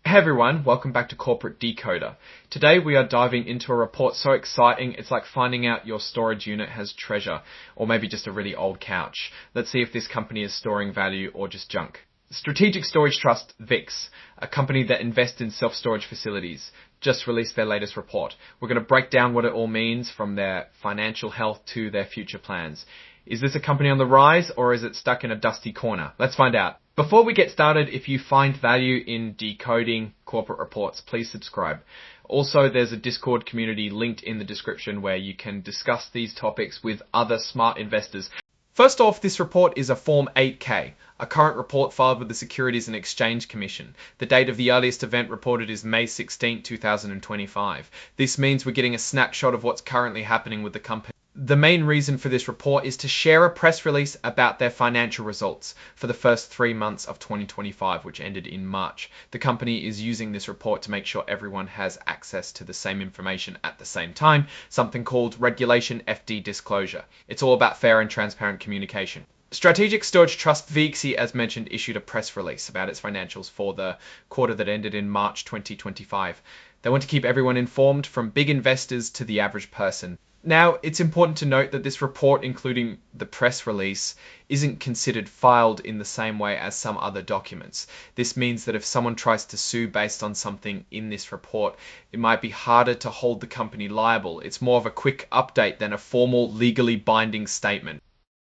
Hey everyone, welcome back to Corporate Decoder. Today we are diving into a report so exciting it's like finding out your storage unit has treasure, or maybe just a really old couch. Let's see if this company is storing value or just junk. Strategic Storage Trust VIX, a company that invests in self-storage facilities, just released their latest report. We're going to break down what it all means, from their financial health to their future plans. Is this a company on the rise, or is it stuck in a dusty corner? Let's find out. Before we get started, if you find value in decoding corporate reports, please subscribe. Also, there's a Discord community linked in the description where you can discuss these topics with other smart investors. First off, this report is a Form 8K, a current report filed with the Securities and Exchange Commission. The date of the earliest event reported is May 16, 2025. This means we're getting a snapshot of what's currently happening with the company. The main reason for this report is to share a press release about their financial results for the first 3 months of 2025, which ended in March. The company is using this report to make sure everyone has access to the same information at the same time, something called Regulation FD Disclosure. It's all about fair and transparent communication. Strategic Storage Trust VIX, as mentioned, issued a press release about its financials for the quarter that ended in March 2025. They want to keep everyone informed, from big investors to the average person. Now, it's important to note that this report, including the press release, isn't considered filed in the same way as some other documents. This means that if someone tries to sue based on something in this report, it might be harder to hold the company liable. It's more of a quick update than a formal, legally binding statement.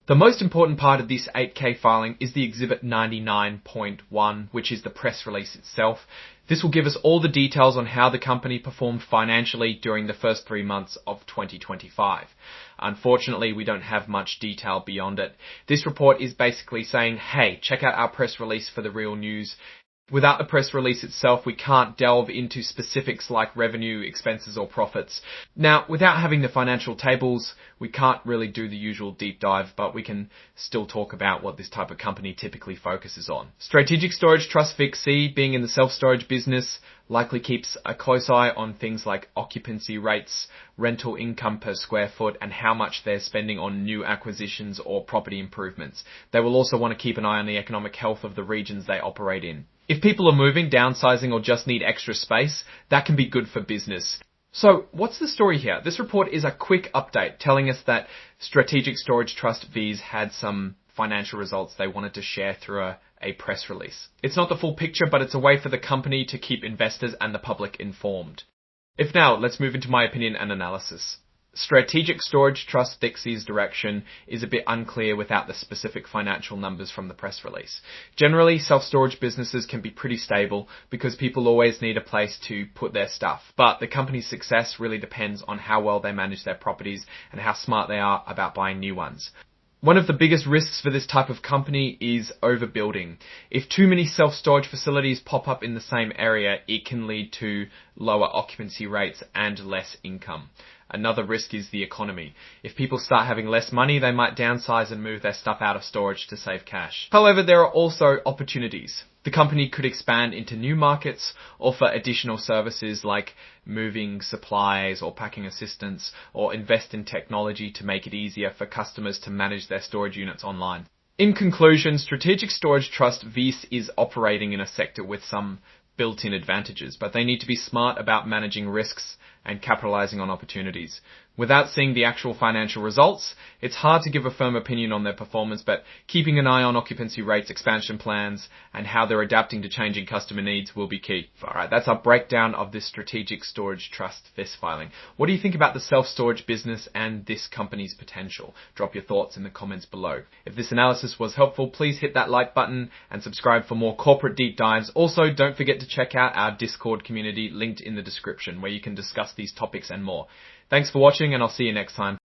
The most important part of this 8K filing is the Exhibit 99.1, which is the press release itself. This will give us all the details on how the company performed financially during the first 3 months of 2025. Unfortunately, we don't have much detail beyond it. This report is basically saying, hey, check out our press release for the real news. Without the press release itself, we can't delve into specifics like revenue, expenses, or profits. Now, without having the financial tables, we can't really do the usual deep dive, but we can still talk about what this type of company typically focuses on. Strategic Storage Trust VIX, being in the self-storage business, likely keeps a close eye on things like occupancy rates, rental income per square foot, and how much they're spending on new acquisitions or property improvements. They will also want to keep an eye on the economic health of the regions they operate in. If people are moving, downsizing, or just need extra space, that can be good for business. So, what's the story here? This report is a quick update telling us that Strategic Storage Trust VIS had some financial results they wanted to share through a press release. It's not the full picture, but it's a way for the company to keep investors and the public informed. Now, let's move into my opinion and analysis. Strategic Storage Trust VIX's direction is a bit unclear without the specific financial numbers from the press release. Generally, self-storage businesses can be pretty stable because people always need a place to put their stuff. But the company's success really depends on how well they manage their properties and how smart they are about buying new ones. One of the biggest risks for this type of company is overbuilding. If too many self-storage facilities pop up in the same area, it can lead to lower occupancy rates and less income. Another risk is the economy. If people start having less money, they might downsize and move their stuff out of storage to save cash. However, there are also opportunities. The company could expand into new markets, offer additional services like moving supplies or packing assistance, or invest in technology to make it easier for customers to manage their storage units online. In conclusion, Strategic Storage Trust VIS is operating in a sector with some built-in advantages, but they need to be smart about managing risks and capitalizing on opportunities. Without seeing the actual financial results, it's hard to give a firm opinion on their performance, but keeping an eye on occupancy rates, expansion plans, and how they're adapting to changing customer needs will be key. Alright, that's our breakdown of this Strategic Storage Trust VIS filing. What do you think about the self-storage business and this company's potential? Drop your thoughts in the comments below. If this analysis was helpful, please hit that like button and subscribe for more corporate deep dives. Also, don't forget to check out our Discord community linked in the description where you can discuss these topics and more. Thanks for watching, and I'll see you next time.